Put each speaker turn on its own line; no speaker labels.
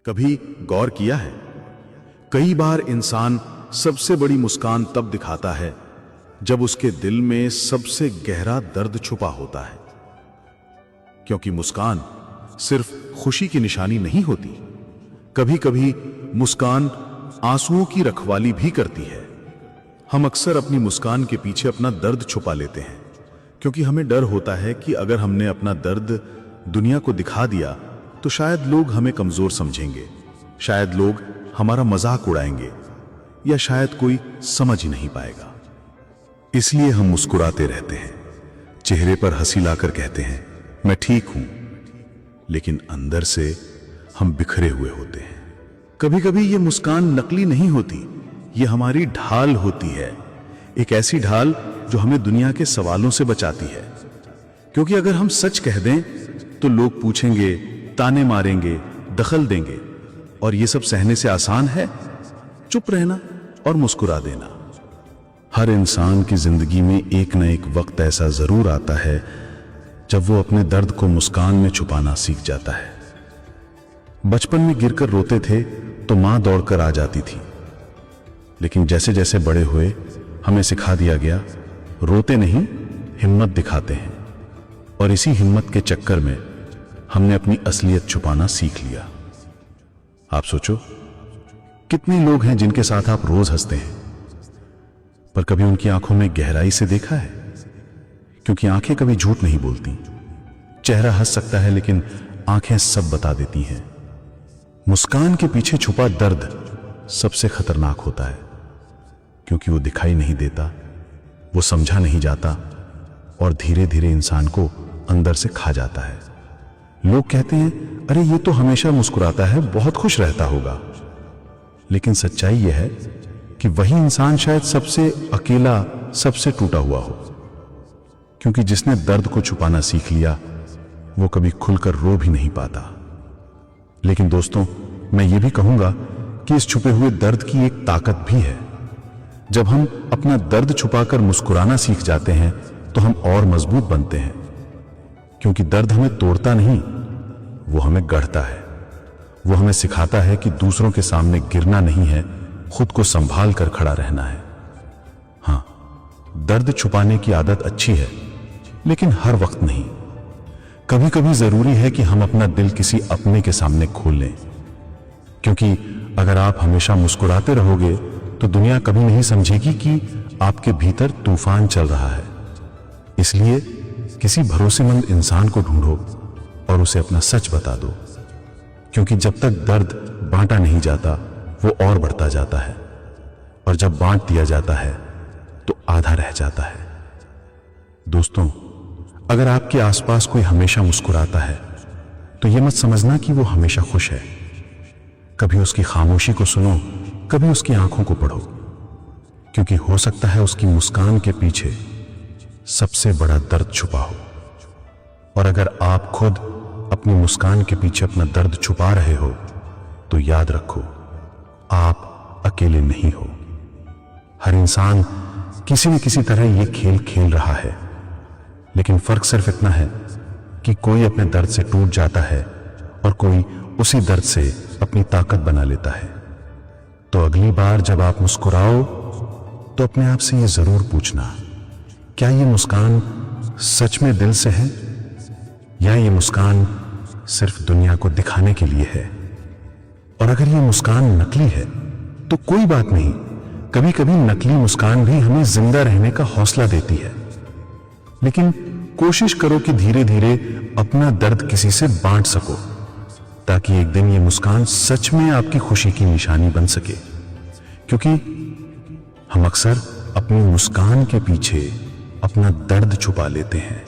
कभी गौर किया है, कई बार इंसान सबसे बड़ी मुस्कान तब दिखाता है जब उसके दिल में सबसे गहरा दर्द छुपा होता है। क्योंकि मुस्कान सिर्फ खुशी की निशानी नहीं होती, कभी कभी मुस्कान आंसुओं की रखवाली भी करती है। हम अक्सर अपनी मुस्कान के पीछे अपना दर्द छुपा लेते हैं, क्योंकि हमें डर होता है कि अगर हमने अपना दर्द दुनिया को दिखा दिया तो शायद लोग हमें कमजोर समझेंगे, शायद लोग हमारा मजाक उड़ाएंगे, या शायद कोई समझ ही नहीं पाएगा। इसलिए हम मुस्कुराते रहते हैं, चेहरे पर हंसी लाकर कहते हैं मैं ठीक हूं, लेकिन अंदर से हम बिखरे हुए होते हैं। कभी कभी ये मुस्कान नकली नहीं होती, ये हमारी ढाल होती है, एक ऐसी ढाल जो हमें दुनिया के सवालों से बचाती है। क्योंकि अगर हम सच कह दें तो लोग पूछेंगे, ताने मारेंगे, दखल देंगे, और ये सब सहने से आसान है चुप रहना और मुस्कुरा देना। हर इंसान की जिंदगी में एक न एक वक्त ऐसा जरूर आता है जब वो अपने दर्द को मुस्कान में छुपाना सीख जाता है। बचपन में गिरकर रोते थे तो मां दौड़कर आ जाती थी, लेकिन जैसे जैसे बड़े हुए हमें सिखा दिया गया रोते नहीं, हिम्मत दिखाते हैं। और इसी हिम्मत के चक्कर में हमने अपनी असलियत छुपाना सीख लिया। आप सोचो, कितने लोग हैं जिनके साथ आप रोज हंसते हैं, पर कभी उनकी आंखों में गहराई से देखा है? क्योंकि आंखें कभी झूठ नहीं बोलती। चेहरा हंस सकता है, लेकिन आंखें सब बता देती हैं। मुस्कान के पीछे छुपा दर्द सबसे खतरनाक होता है, क्योंकि वो दिखाई नहीं देता, वो समझा नहीं जाता, और धीरे धीरे इंसान को अंदर से खा जाता है। लोग कहते हैं अरे ये तो हमेशा मुस्कुराता है, बहुत खुश रहता होगा। लेकिन सच्चाई यह है कि वही इंसान शायद सबसे अकेला, सबसे टूटा हुआ हो, क्योंकि जिसने दर्द को छुपाना सीख लिया वो कभी खुलकर रो भी नहीं पाता। लेकिन दोस्तों, मैं ये भी कहूंगा कि इस छुपे हुए दर्द की एक ताकत भी है। जब हम अपना दर्द छुपाकर मुस्कुराना सीख जाते हैं तो हम और मजबूत बनते हैं, क्योंकि दर्द हमें तोड़ता नहीं, वो हमें गढ़ता है। वो हमें सिखाता है कि दूसरों के सामने गिरना नहीं है, खुद को संभाल कर खड़ा रहना है। हां, दर्द छुपाने की आदत अच्छी है, लेकिन हर वक्त नहीं। कभी कभी जरूरी है कि हम अपना दिल किसी अपने के सामने खोल लें, क्योंकि अगर आप हमेशा मुस्कुराते रहोगे तो दुनिया कभी नहीं समझेगी कि आपके भीतर तूफान चल रहा है। इसलिए किसी भरोसेमंद इंसान को ढूंढो और उसे अपना सच बता दो, क्योंकि जब तक दर्द बांटा नहीं जाता वो और बढ़ता जाता है, और जब बांट दिया जाता है तो आधा रह जाता है। दोस्तों, अगर आपके आसपास कोई हमेशा मुस्कुराता है तो यह मत समझना कि वो हमेशा खुश है। कभी उसकी खामोशी को सुनो, कभी उसकी आंखों को पढ़ो, क्योंकि हो सकता है उसकी मुस्कान के पीछे सबसे बड़ा दर्द छुपा हो। और अगर आप खुद अपनी मुस्कान के पीछे अपना दर्द छुपा रहे हो तो याद रखो, आप अकेले नहीं हो। हर इंसान किसी न किसी तरह ये खेल खेल रहा है, लेकिन फर्क सिर्फ इतना है कि कोई अपने दर्द से टूट जाता है और कोई उसी दर्द से अपनी ताकत बना लेता है। तो अगली बार जब आप मुस्कुराओ तो अपने आप से ये जरूर पूछना, क्या ये मुस्कान सच में दिल से है, या ये मुस्कान सिर्फ दुनिया को दिखाने के लिए है? और अगर ये मुस्कान नकली है तो कोई बात नहीं, कभी कभी नकली मुस्कान भी हमें जिंदा रहने का हौसला देती है। लेकिन कोशिश करो कि धीरे धीरे अपना दर्द किसी से बांट सको, ताकि एक दिन ये मुस्कान सच में आपकी खुशी की निशानी बन सके। क्योंकि हम अक्सर अपनी मुस्कान के पीछे अपना दर्द छुपा लेते हैं।